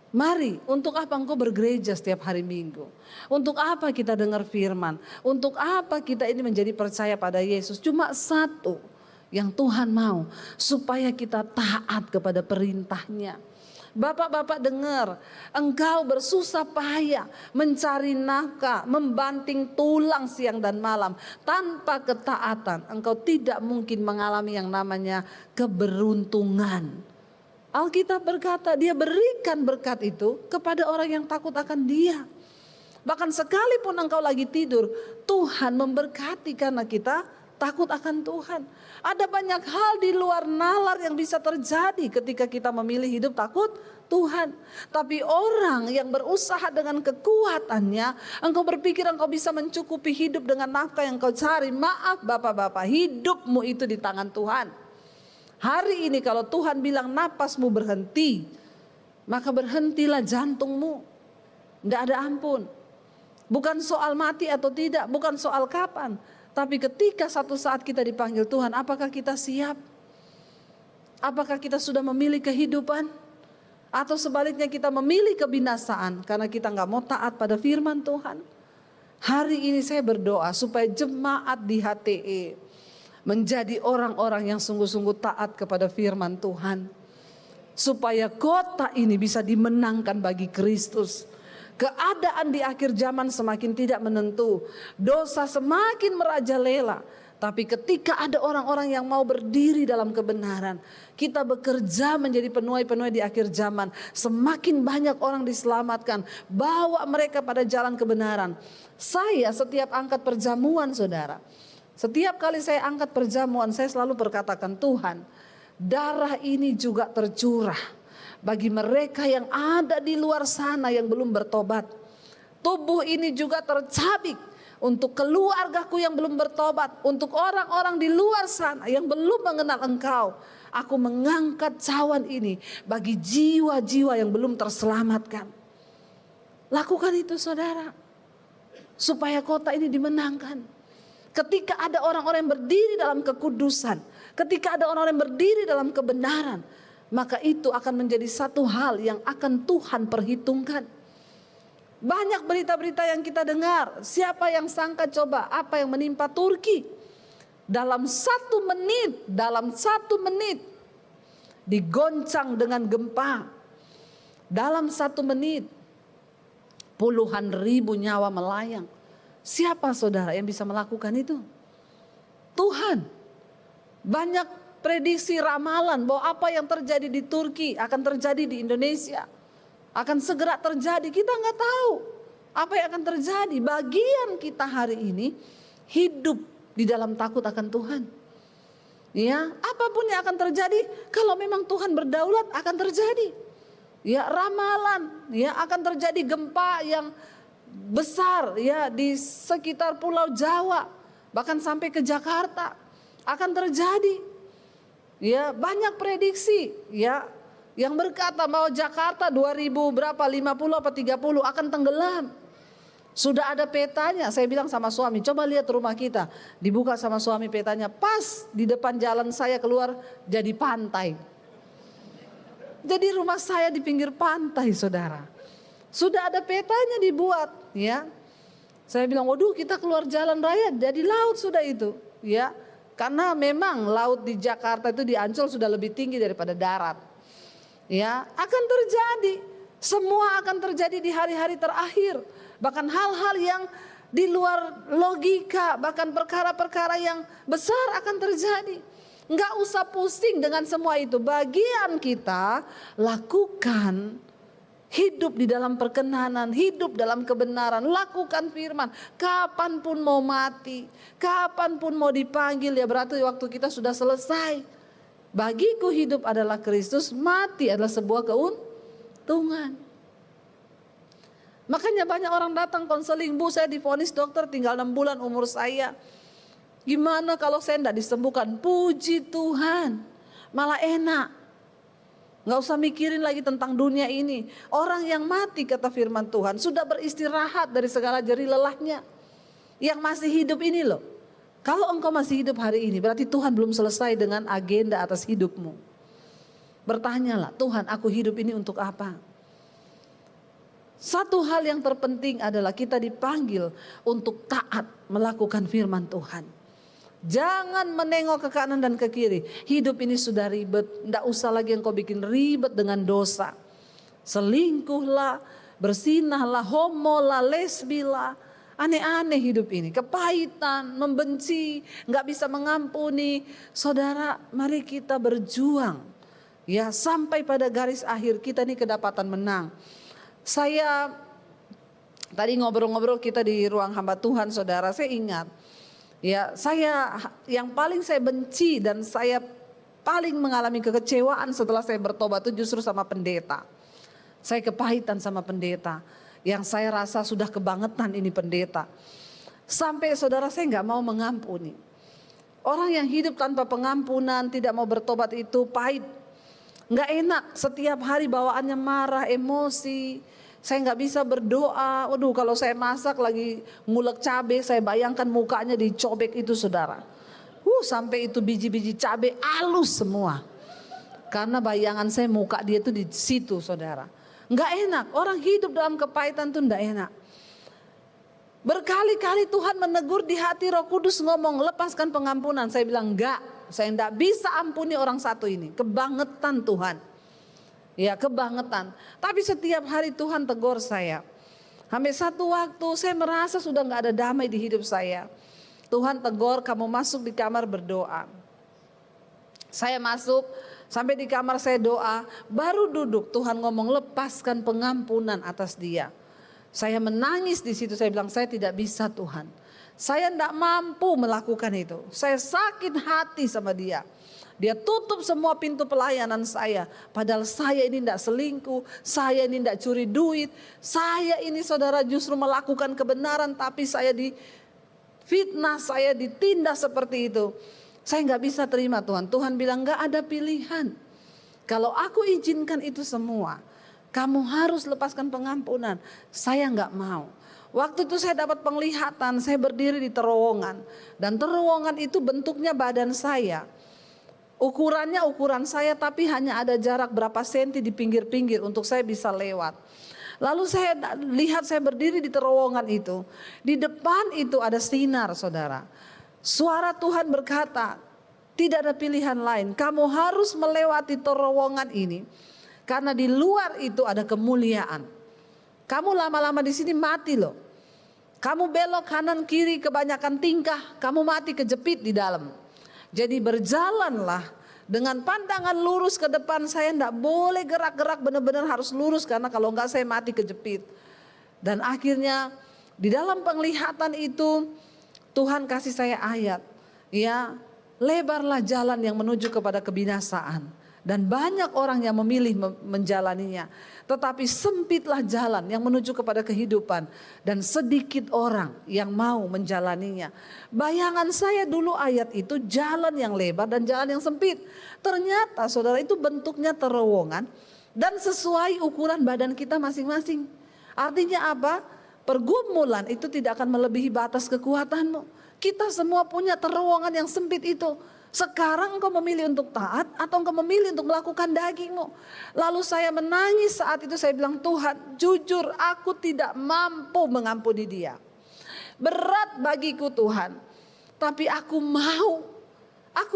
Mari, untuk apa engkau bergereja setiap hari Minggu? Untuk apa kita dengar firman? Untuk apa kita ini menjadi percaya pada Yesus? Cuma satu yang Tuhan mau, supaya kita taat kepada perintahnya. Bapak-bapak dengar, engkau bersusah payah mencari nafkah, membanting tulang siang dan malam. Tanpa ketaatan, engkau tidak mungkin mengalami yang namanya keberuntungan. Alkitab berkata dia berikan berkat itu kepada orang yang takut akan dia. Bahkan sekalipun engkau lagi tidur, Tuhan memberkati karena kita takut akan Tuhan. Ada banyak hal di luar nalar yang bisa terjadi ketika kita memilih hidup takut Tuhan. Tapi orang yang berusaha dengan kekuatannya, engkau berpikir engkau bisa mencukupi hidup dengan nafkah yang kau cari. Maaf bapak-bapak, hidupmu itu di tangan Tuhan. Hari ini kalau Tuhan bilang napasmu berhenti, maka berhentilah jantungmu. Tidak ada ampun. Bukan soal mati atau tidak, bukan soal kapan. Tapi ketika satu saat kita dipanggil Tuhan, apakah kita siap? Apakah kita sudah memilih kehidupan? Atau sebaliknya kita memilih kebinasaan karena kita nggak mau taat pada firman Tuhan? Hari ini saya berdoa supaya jemaat di HTE menjadi orang-orang yang sungguh-sungguh taat kepada firman Tuhan. Supaya kota ini bisa dimenangkan bagi Kristus. Keadaan di akhir zaman semakin tidak menentu. Dosa semakin merajalela. Tapi ketika ada orang-orang yang mau berdiri dalam kebenaran, kita bekerja menjadi penuai-penuai di akhir zaman. Semakin banyak orang diselamatkan. Bawa mereka pada jalan kebenaran. Saya setiap angkat perjamuan saudara, setiap kali saya angkat perjamuan, saya selalu berkatakan, Tuhan, darah ini juga tercurah bagi mereka yang ada di luar sana yang belum bertobat. Tubuh ini juga tercabik untuk keluargaku yang belum bertobat, untuk orang-orang di luar sana yang belum mengenal Engkau. Aku mengangkat cawan ini bagi jiwa-jiwa yang belum terselamatkan. Lakukan itu saudara, supaya kota ini dimenangkan. Ketika ada orang-orang yang berdiri dalam kekudusan, ketika ada orang-orang yang berdiri dalam kebenaran, maka itu akan menjadi satu hal yang akan Tuhan perhitungkan. Banyak berita-berita yang kita dengar, siapa yang sangka coba apa yang menimpa Turki. Dalam satu menit digoncang dengan gempa. Dalam 1 menit puluhan ribu nyawa melayang. Siapa saudara yang bisa melakukan itu? Tuhan. Banyak prediksi ramalan bahwa apa yang terjadi di Turki akan terjadi di Indonesia. Akan segera terjadi, kita nggak tahu apa yang akan terjadi. Bagian kita hari ini hidup di dalam takut akan Tuhan. Ya, apapun yang akan terjadi, kalau memang Tuhan berdaulat akan terjadi. Ya, ramalan, ya akan terjadi gempa yang besar ya di sekitar Pulau Jawa, bahkan sampai ke Jakarta akan terjadi. Ya, banyak prediksi ya yang berkata bahwa Jakarta 2000 berapa 50 apa 30 akan tenggelam. Sudah ada petanya. Saya bilang sama suami, coba lihat rumah kita. Dibuka sama suami petanya, pas di depan jalan saya keluar jadi pantai. Jadi rumah saya di pinggir pantai saudara. Sudah ada petanya dibuat, ya. Saya bilang, waduh kita keluar jalan raya, jadi laut sudah itu, ya. Karena memang laut di Jakarta itu di Ancol sudah lebih tinggi daripada darat, ya. Akan terjadi, semua akan terjadi di hari-hari terakhir. Bahkan hal-hal yang di luar logika, bahkan perkara-perkara yang besar akan terjadi. Nggak usah pusing dengan semua itu. Bagian kita lakukan. Hidup di dalam perkenanan, hidup dalam kebenaran, lakukan firman. Kapanpun mau mati, kapanpun mau dipanggil, ya berarti waktu kita sudah selesai. Bagiku hidup adalah Kristus, mati adalah sebuah keuntungan. Makanya banyak orang datang konseling, Bu saya divonis dokter tinggal 6 bulan umur saya. Gimana kalau saya tidak disembuhkan? Puji Tuhan, malah enak. Gak usah mikirin lagi tentang dunia ini. Orang yang mati kata firman Tuhan sudah beristirahat dari segala jerih lelahnya. Yang masih hidup ini loh. Kalau engkau masih hidup hari ini berarti Tuhan belum selesai dengan agenda atas hidupmu. Bertanyalah, Tuhan aku hidup ini untuk apa? Satu hal yang terpenting adalah kita dipanggil untuk taat melakukan firman Tuhan. Jangan menengok ke kanan dan ke kiri. Hidup ini sudah ribet, tidak usah lagi engkau bikin ribet dengan dosa. Selingkuhlah, bersinahlah, homolah, lesbilah. Aneh-aneh hidup ini, kepahitan, membenci, nggak bisa mengampuni. Saudara, mari kita berjuang. Ya, sampai pada garis akhir kita ini kedapatan menang. Saya tadi ngobrol-ngobrol kita di ruang hamba Tuhan, saudara, saya ingat. Ya, yang paling saya benci dan saya paling mengalami kekecewaan setelah saya bertobat itu justru sama pendeta. Saya kepahitan sama pendeta. Yang saya rasa sudah kebangetan ini pendeta. Sampai saudara saya nggak mau mengampuni. Orang yang hidup tanpa pengampunan, tidak mau bertobat itu pahit. Nggak enak, setiap hari bawaannya marah, emosi. Saya nggak bisa berdoa. Waduh, kalau saya masak lagi ngulek cabai, saya bayangkan mukanya dicobek itu, saudara. Sampai itu biji-biji cabai halus semua. Karena bayangan saya muka dia itu di situ, saudara. Nggak enak, orang hidup dalam kepahitan itu nggak enak. Berkali-kali Tuhan menegur di hati, Roh Kudus ngomong lepaskan pengampunan. Saya bilang enggak, saya enggak bisa ampuni orang satu ini. Kebangetan Tuhan. Ya, kebangetan. Tapi setiap hari Tuhan tegur saya. Sampai satu waktu saya merasa sudah enggak ada damai di hidup saya. Tuhan tegur, kamu masuk di kamar berdoa. Saya masuk, sampai di kamar saya doa. Baru duduk Tuhan ngomong lepaskan pengampunan atas dia. Saya menangis di situ, saya bilang saya tidak bisa Tuhan. Saya tidak mampu melakukan itu. Saya sakit hati sama dia. Dia tutup semua pintu pelayanan saya. Padahal saya ini tidak selingkuh. Saya ini tidak curi duit. Saya ini saudara justru melakukan kebenaran. Tapi saya difitnah, saya ditindas seperti itu. Saya nggak bisa terima Tuhan. Tuhan bilang nggak ada pilihan. Kalau aku izinkan itu semua, kamu harus lepaskan pengampunan. Saya nggak mau. Waktu itu saya dapat penglihatan. Saya berdiri di terowongan. Dan terowongan itu bentuknya badan saya. Ukurannya ukuran saya, tapi hanya ada jarak berapa senti di pinggir-pinggir untuk saya bisa lewat. Lalu saya lihat, saya berdiri di terowongan itu. Di depan itu ada sinar, saudara. Suara Tuhan berkata, tidak ada pilihan lain. Kamu harus melewati terowongan ini. Karena di luar itu ada kemuliaan. Kamu lama-lama di sini mati loh. Kamu belok kanan kiri kebanyakan tingkah, kamu mati kejepit di dalam. Jadi berjalanlah dengan pandangan lurus ke depan. Saya tidak boleh gerak-gerak, benar-benar harus lurus karena kalau enggak saya mati kejepit. Dan akhirnya di dalam penglihatan itu Tuhan kasih saya ayat. Ya, lebarlah jalan yang menuju kepada kebinasaan. Dan banyak orang yang memilih menjalaninya. Tetapi sempitlah jalan yang menuju kepada kehidupan. Dan sedikit orang yang mau menjalaninya. Bayangan saya dulu ayat itu jalan yang lebar dan jalan yang sempit. Ternyata saudara itu bentuknya terowongan. Dan sesuai ukuran badan kita masing-masing. Artinya apa? Pergumulan itu tidak akan melebihi batas kekuatanmu. Kita semua punya terowongan yang sempit itu. Sekarang engkau memilih untuk taat atau engkau memilih untuk melakukan dagingmu. Lalu saya menangis saat itu, saya bilang Tuhan jujur aku tidak mampu mengampuni dia. Berat bagiku Tuhan. Tapi aku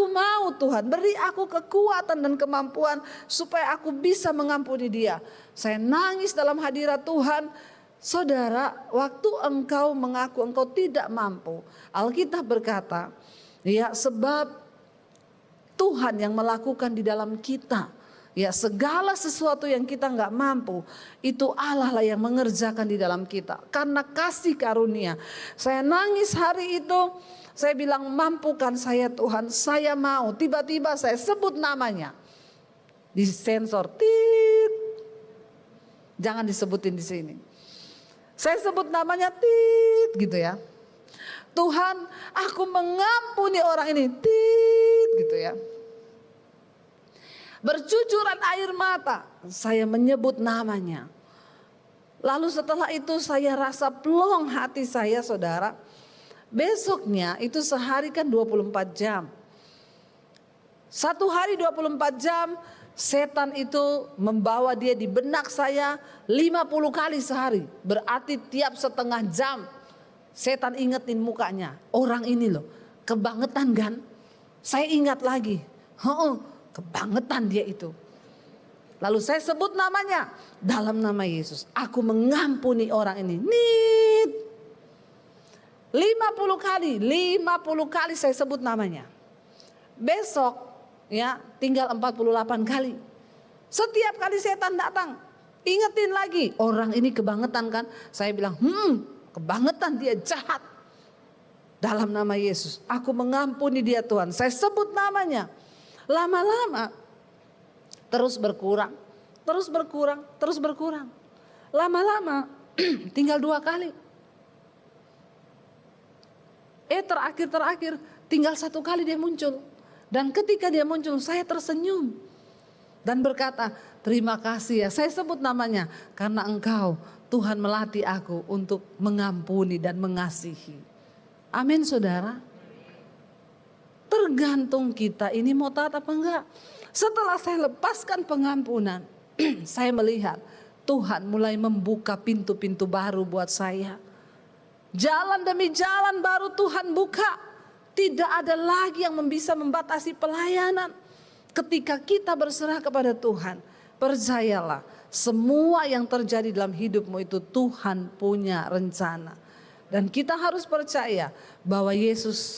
mau Tuhan, beri aku kekuatan dan kemampuan supaya aku bisa mengampuni dia. Saya nangis dalam hadirat Tuhan. Saudara, waktu engkau mengaku engkau tidak mampu, Alkitab berkata, ya sebab Tuhan yang melakukan di dalam kita. Ya segala sesuatu yang kita nggak mampu, itu Allah lah yang mengerjakan di dalam kita. Karena kasih karunia. Saya nangis hari itu, saya bilang mampukan saya Tuhan, saya mau. Tiba-tiba saya sebut namanya. Di sensor, tit. Jangan disebutin di sini. Saya sebut namanya tit gitu ya. Tuhan, aku mengampuni orang ini, tit gitu ya. Bercucuran air mata, saya menyebut namanya. Lalu setelah itu saya rasa plong hati saya, saudara. Besoknya itu sehari kan 24 jam. Satu hari 24 jam, Setan itu membawa dia di benak saya 50 kali sehari. Berarti tiap setengah jam setan ingetin mukanya. Orang ini loh, kebangetan kan? Saya ingat lagi, kebangetan dia itu. Lalu saya sebut namanya, dalam nama Yesus, aku mengampuni orang ini. 50 kali saya sebut namanya. Besok ya tinggal 48 kali. Setiap kali setan datang, ingetin lagi. Orang ini kebangetan kan? Saya bilang, kebangetan, dia jahat. Dalam nama Yesus, aku mengampuni dia Tuhan. Saya sebut namanya. Lama-lama terus berkurang. Lama-lama tinggal 2 kali. Terakhir tinggal 1 kali dia muncul. Dan ketika dia muncul, saya tersenyum dan berkata, terima kasih ya, saya sebut namanya, karena engkau Tuhan melatih aku untuk mengampuni dan mengasihi. Amin saudara. Tergantung kita ini mau taat apa enggak. Setelah saya lepaskan pengampunan, saya melihat Tuhan mulai membuka pintu-pintu baru buat saya. Jalan demi jalan baru Tuhan buka. Tidak ada lagi yang bisa membatasi pelayanan. Ketika kita berserah kepada Tuhan, percayalah, semua yang terjadi dalam hidupmu itu Tuhan punya rencana. Dan kita harus percaya bahwa Yesus